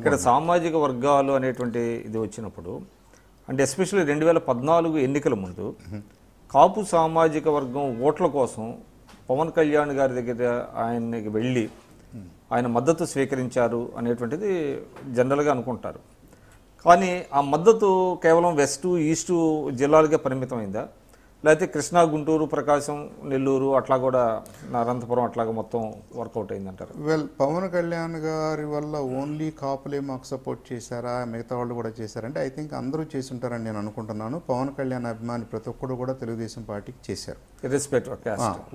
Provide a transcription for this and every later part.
ఇక్కడ సామాజిక వర్గాలు అనేటువంటి ఇది వచ్చినప్పుడు అంటే ఎస్పెషల్లీ 2014 ఎన్నికల ముందు కాపు సామాజిక వర్గం ఓట్ల కోసం పవన్ కళ్యాణ్ గారి దగ్గర ఆయనకి వెళ్ళి ఆయన మద్దతు స్వీకరించారు అనేటువంటిది జనరల్గా అనుకుంటారు. కానీ ఆ మద్దతు కేవలం వెస్టు ఈస్టు జిల్లాలకే పరిమితమైందా, లేకపోతే కృష్ణా, గుంటూరు, ప్రకాశం, నెల్లూరు అట్లా కూడా అనంతపురం అట్లాగా మొత్తం వర్కౌట్ అయిందంటారు? వెల్, పవన్ కళ్యాణ్ గారి వల్ల ఓన్లీ కాపులే మాకు సపోర్ట్ చేశారా, మిగతా వాళ్ళు కూడా చేశారంటే ఐ థింక్ అందరూ చేసి ఉంటారని నేను అనుకుంటున్నాను. పవన్ కళ్యాణ్ అభిమాని ప్రతి ఒక్కరు కూడా తెలుగుదేశం పార్టీకి చేశారు. రెస్పెక్ట్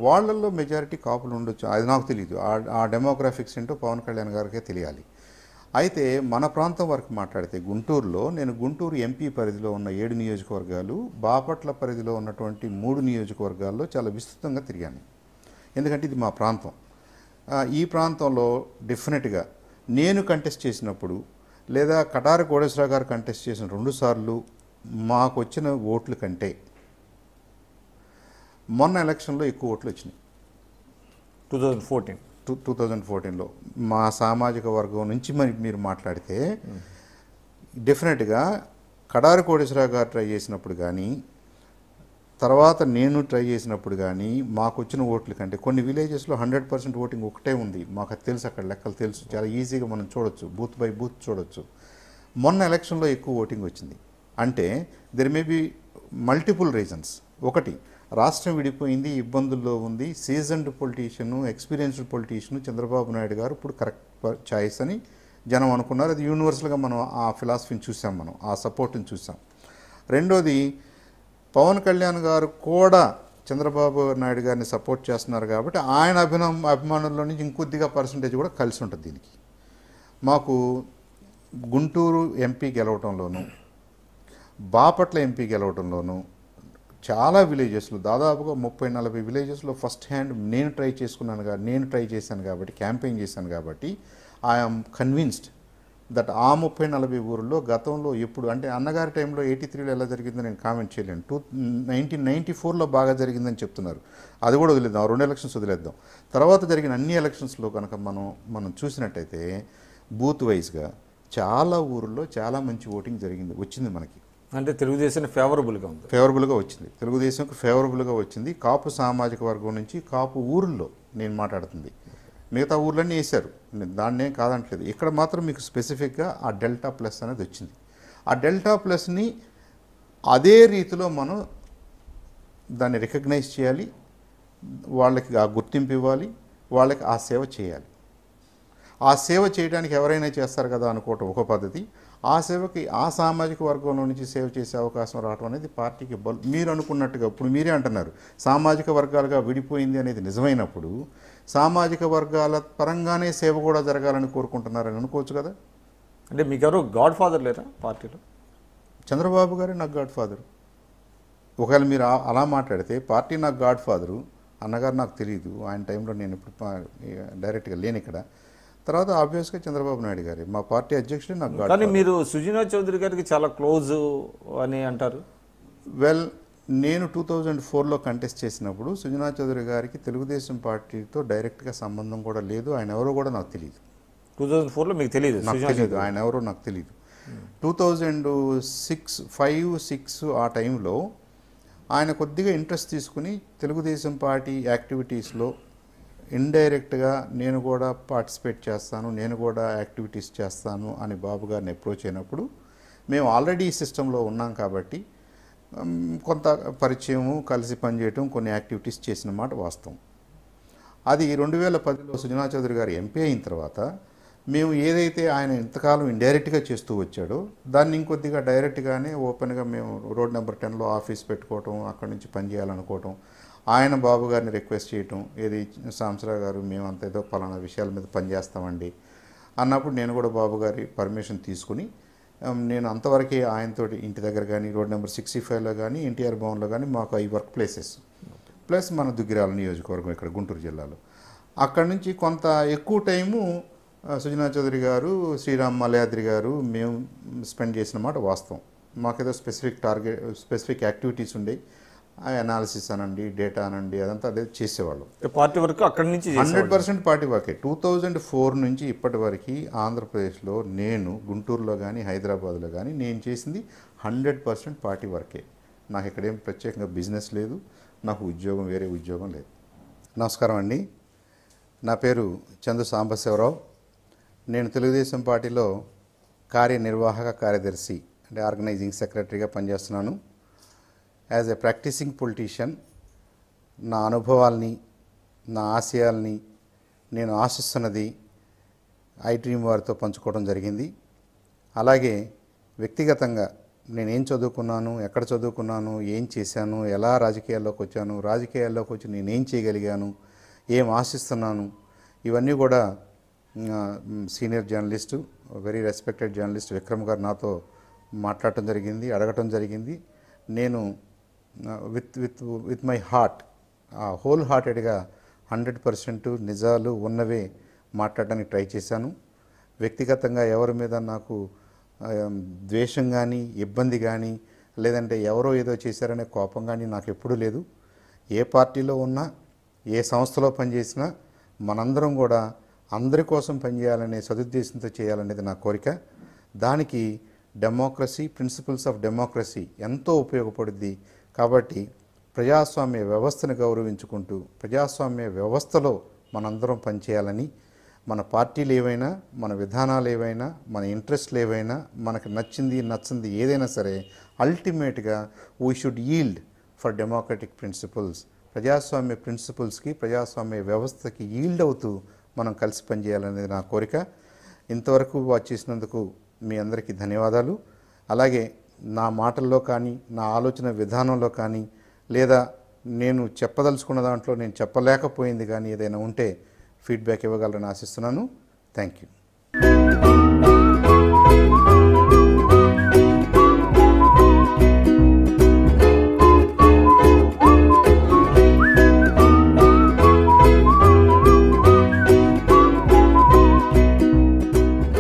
వాళ్ళల్లో మెజారిటీ కాపులు ఉండొచ్చు, అది నాకు తెలియదు. ఆ డెమోగ్రాఫిక్స్ ఏంటో పవన్ కళ్యాణ్ గారికే తెలియాలి. అయితే మన ప్రాంతం వరకు మాట్లాడితే గుంటూరులో నేను గుంటూరు ఎంపీ పరిధిలో ఉన్న 7 నియోజకవర్గాలు, బాపట్ల పరిధిలో ఉన్నటువంటి 3 నియోజకవర్గాల్లో చాలా విస్తృతంగా తిరిగాను. ఎందుకంటే ఇది మా ప్రాంతం. ఈ ప్రాంతంలో డెఫినెట్గా నేను కంటెస్ట్ చేసినప్పుడు లేదా కటారి కోటేశ్వరరావు గారు కంటెస్ట్ చేసిన 2 సార్లు మాకు వచ్చిన ఓట్ల కంటే మొన్న ఎలక్షన్లో ఎక్కువ ఓట్లు వచ్చినాయి. 2014లో మా సామాజిక వర్గం నుంచి మరి మీరు మాట్లాడితే డెఫినెట్గా కడారి కోటేశ్వరరావు గారు ట్రై చేసినప్పుడు కానీ తర్వాత నేను ట్రై చేసినప్పుడు కానీ మాకు వచ్చిన ఓట్ల కంటే కొన్ని విలేజెస్లో 100% ఓటింగ్ ఒకటే ఉంది. మాకు అది తెలుసు, అక్కడ లెక్కలు తెలుసు, చాలా ఈజీగా మనం చూడొచ్చు, బూత్ బై బూత్ చూడొచ్చు. మొన్న ఎలక్షన్లో ఎక్కువ ఓటింగ్ వచ్చింది అంటే there may be multiple reasons. ఒకటి, రాష్ట్రం విడిపోయింది, ఇబ్బందుల్లో ఉంది, seasoned politician, experienced politician Chandrababu Naidu గారు ఇప్పుడు కరెక్ట్ చాయిస్ అని జనం అనుకున్నారు. అది యూనివర్సల్గా మనం ఆ ఫిలాసఫీని చూసాం, మనం ఆ సపోర్ట్ని చూసాం. రెండోది, పవన్ కళ్యాణ్ గారు కూడా చంద్రబాబు నాయుడు గారిని సపోర్ట్ చేస్తున్నారు కాబట్టి ఆయన అభిమానుల్లో నుంచి ఇంకొద్దిగా పర్సంటేజ్ కూడా కలిసి ఉంటుంది దీనికి. మాకు గుంటూరు ఎంపీ గెలవటంలోనూ బాపట్ల ఎంపీ గెలవటంలోనూ చాలా విలేజెస్లో దాదాపుగా 30-40 విలేజెస్లో ఫస్ట్ హ్యాండ్ నేను ట్రై చేశాను కాబట్టి, క్యాంపెయిన్ చేశాను కాబట్టి ఐఎమ్ కన్విన్స్డ్ దట్ ఆ 30-40 ఊర్లో గతంలో ఎప్పుడు అంటే అన్నగారి టైంలో 83లో ఎలా జరిగిందో నేను కామెంట్ చేయలేను. 1994లో బాగా జరిగిందని చెప్తున్నారు, అది కూడా వదిలేద్దాం, 2 ఎలక్షన్స్ వదిలేద్దాం. తర్వాత జరిగిన అన్ని ఎలక్షన్స్లో కనుక మనం చూసినట్టయితే బూత్ వైజ్గా చాలా ఊర్లో చాలా మంచి ఓటింగ్ వచ్చింది మనకి. అంటే తెలుగుదేశం ఫేవరబుల్గా వచ్చింది, తెలుగుదేశంకి ఫేవరబుల్గా వచ్చింది. కాపు సామాజిక వర్గం నుంచి కాపు ఊర్లో నేను మాట్లాడుతుంది, మిగతా ఊర్లన్నీ వేశారు, దాన్నే కాదంటలేదు. ఇక్కడ మాత్రం మీకు స్పెసిఫిక్గా ఆ డెల్టా ప్లస్ అనేది వచ్చింది. ఆ డెల్టా ప్లస్ని అదే రీతిలో మనం దాన్ని రికగ్నైజ్ చేయాలి, వాళ్ళకి ఆ గుర్తింపు ఇవ్వాలి, వాళ్ళకి ఆ సేవ చేయాలి. ఆ సేవ చేయడానికి ఎవరైనా చేస్తారు కదా అనుకోవటం ఒక పద్ధతి. ఆ సేవకి ఆ సామాజిక వర్గంలో నుంచి సేవ చేసే అవకాశం రావడం అనేది పార్టీకి మీరు అనుకున్నట్టుగా ఇప్పుడు మీరే అంటున్నారు సామాజిక వర్గాలుగా విడిపోయింది అనేది నిజమైనప్పుడు సామాజిక వర్గాల పరంగానే సేవ కూడా జరగాలని కోరుకుంటున్నారని అనుకోవచ్చు కదా. అంటే మీకు ఎవరు గాడ్ ఫాదర్ లేరా పార్టీలో? చంద్రబాబు గారే నాకు గాడ్ ఫాదరు. ఒకవేళ మీరు అలా మాట్లాడితే పార్టీ నాకు గాడ్ ఫాదరు, అన్నగారు నాకు తెలియదు, ఆయన టైంలో నేను ఇప్పుడు డైరెక్ట్గా లేని ఇక్కడ. తర్వాత ఆబ్వియస్గా చంద్రబాబు నాయుడు గారి మా పార్టీ అధ్యక్షుడు నాకు గాడ్. కానీ మీరు సుజనా చౌదరి గారికి చాలా క్లోజ్ అని అంటారు. వెల్, నేను 2004లో కంటెస్ట్ చేసినప్పుడు సుజనా చౌదరి గారికి తెలుగుదేశం పార్టీతో డైరెక్ట్గా సంబంధం కూడా లేదు, ఆయన ఎవరో కూడా నాకు తెలియదు. 2004లో మీకు తెలియదు? నాకు తెలియదు ఆయన ఎవరో, నాకు తెలియదు. 2005-6 ఆ టైంలో ఆయన కొద్దిగా ఇంట్రెస్ట్ తీసుకుని తెలుగుదేశం పార్టీ యాక్టివిటీస్లో ఇండైరెక్ట్గా నేను కూడా పార్టిసిపేట్ చేస్తాను, నేను కూడా యాక్టివిటీస్ చేస్తాను అని బాబు గారిని అప్రోచ్ అయినప్పుడు మేము ఆల్రెడీ ఈ సిస్టంలో ఉన్నాం కాబట్టి కొంత పరిచయము, కలిసి పనిచేయటం, కొన్ని యాక్టివిటీస్ చేసిన మాట వాస్తవం. అది 2010లో సుజనా చౌదరి గారు ఎంపీ అయిన తర్వాత మేము ఏదైతే ఆయన ఇంతకాలం ఇండైరెక్ట్గా చేస్తూ వచ్చాడో దాన్ని ఇంకొద్దిగా డైరెక్ట్గానే ఓపెన్గా మేము రోడ్ నెంబర్ 10లో ఆఫీస్ పెట్టుకోవటం, అక్కడి నుంచి పనిచేయాలనుకోవటం, ఆయన బాబు గారిని రిక్వెస్ట్ చేయటం, ఏది సాంసరావు గారు మేమంతా ఏదో పలానా విషయాల మీద పనిచేస్తామండి అన్నప్పుడు నేను కూడా బాబు గారి పర్మిషన్ తీసుకుని నేను అంతవరకే ఆయనతోటి ఇంటి దగ్గర కానీ రోడ్ నెంబర్ 65లో కానీ ఎన్టీఆర్ భవన్లో కానీ మాకు ఈ వర్క్ ప్లేసెస్ ప్లస్ మన దుగ్గిరాల నియోజకవర్గం ఇక్కడ గుంటూరు జిల్లాలో అక్కడి నుంచి కొంత ఎక్కువ టైము సుజనా చౌదరి గారు, శ్రీరామ్ మలయాద్రి గారు మేము స్పెండ్ చేసిన మాట వాస్తవం. మాకేదో స్పెసిఫిక్ యాక్టివిటీస్ ఉండేవి, ఆ అనాలిసిస్ అనండి, డేటా అనండి, అదంతా అదే చేసేవాళ్ళం. పార్టీ వరకు అక్కడి నుంచి 100% పార్టీ వర్కే. 2004 నుంచి ఇప్పటి వరకు ఆంధ్రప్రదేశ్లో నేను గుంటూరులో కానీ హైదరాబాద్లో కానీ నేను చేసింది 100% పార్టీ వర్కే. నాకు ఇక్కడేం ప్రత్యేకంగా బిజినెస్ లేదు, నాకు ఉద్యోగం వేరే ఉద్యోగం లేదు. నమస్కారం అండి, నా పేరు చందు సాంబశివరావు. నేను తెలుగుదేశం పార్టీలో కార్యనిర్వాహక కార్యదర్శి అంటే ఆర్గనైజింగ్ సెక్రటరీగా పనిచేస్తున్నాను. యాజ్ ఎ ప్రాక్టీసింగ్ పొలిటీషియన్ నా అనుభవాల్ని, నా ఆశయాల్ని, నేను ఆశిస్తున్నది ఐ డ్రీమ్ వారితో పంచుకోవడం జరిగింది. అలాగే వ్యక్తిగతంగా నేనేం చదువుకున్నాను, ఎక్కడ చదువుకున్నాను, ఏం చేశాను, ఎలా రాజకీయాల్లోకి వచ్చాను, రాజకీయాల్లోకి వచ్చి నేనేం చేయగలిగాను, ఏం ఆశిస్తున్నాను, ఇవన్నీ కూడా senior journalist, very respected journalist Vikram గారు నాతో మాట్లాడటం జరిగింది, అడగటం జరిగింది. నేను విత్ మై హార్ట్, హోల్ హార్టెడ్గా 100% నిజాలు ఉన్నవే మాట్లాడడానికి ట్రై చేశాను. వ్యక్తిగతంగా ఎవరి మీద నాకు ద్వేషం కానీ, ఇబ్బంది కానీ, లేదంటే ఎవరో ఏదో చేశారనే కోపం కానీ నాకు ఎప్పుడూ లేదు. ఏ పార్టీలో ఉన్నా, ఏ సంస్థలో పనిచేసినా మనందరం కూడా అందరి కోసం పనిచేయాలనే సదుద్దేశంతో చేయాలనేది నా కోరిక. దానికి డెమోక్రసీ, ప్రిన్సిపల్స్ ఆఫ్ డెమోక్రసీ ఎంతో ఉపయోగపడుద్ది. కాబట్టి ప్రజాస్వామ్య వ్యవస్థను గౌరవించుకుంటూ ప్రజాస్వామ్య వ్యవస్థలో మనందరం పనిచేయాలని, మన పార్టీలు ఏవైనా, మన విధానాలు ఏవైనా, మన ఇంట్రెస్ట్లు ఏవైనా, మనకు నచ్చింది ఏదైనా సరే అల్టిమేట్గా we should yield for democratic principles. ప్రజాస్వామ్య ప్రిన్సిపల్స్కి, ప్రజాస్వామ్య వ్యవస్థకి ఈల్డ్ అవుతూ మనం కలిసి పనిచేయాలనేది నా కోరిక. ఇంతవరకు వాచ్ చేసినందుకు మీ అందరికీ ధన్యవాదాలు. అలాగే నా మాటల్లో కానీ, నా ఆలోచన విధానంలో కానీ, లేదా నేను చెప్పదలుచుకున్న దాంట్లో నేను చెప్పలేకపోయింది కానీ ఏదైనా ఉంటే ఫీడ్బ్యాక్ ఇవ్వగలరని ఆశిస్తున్నాను. Thank you.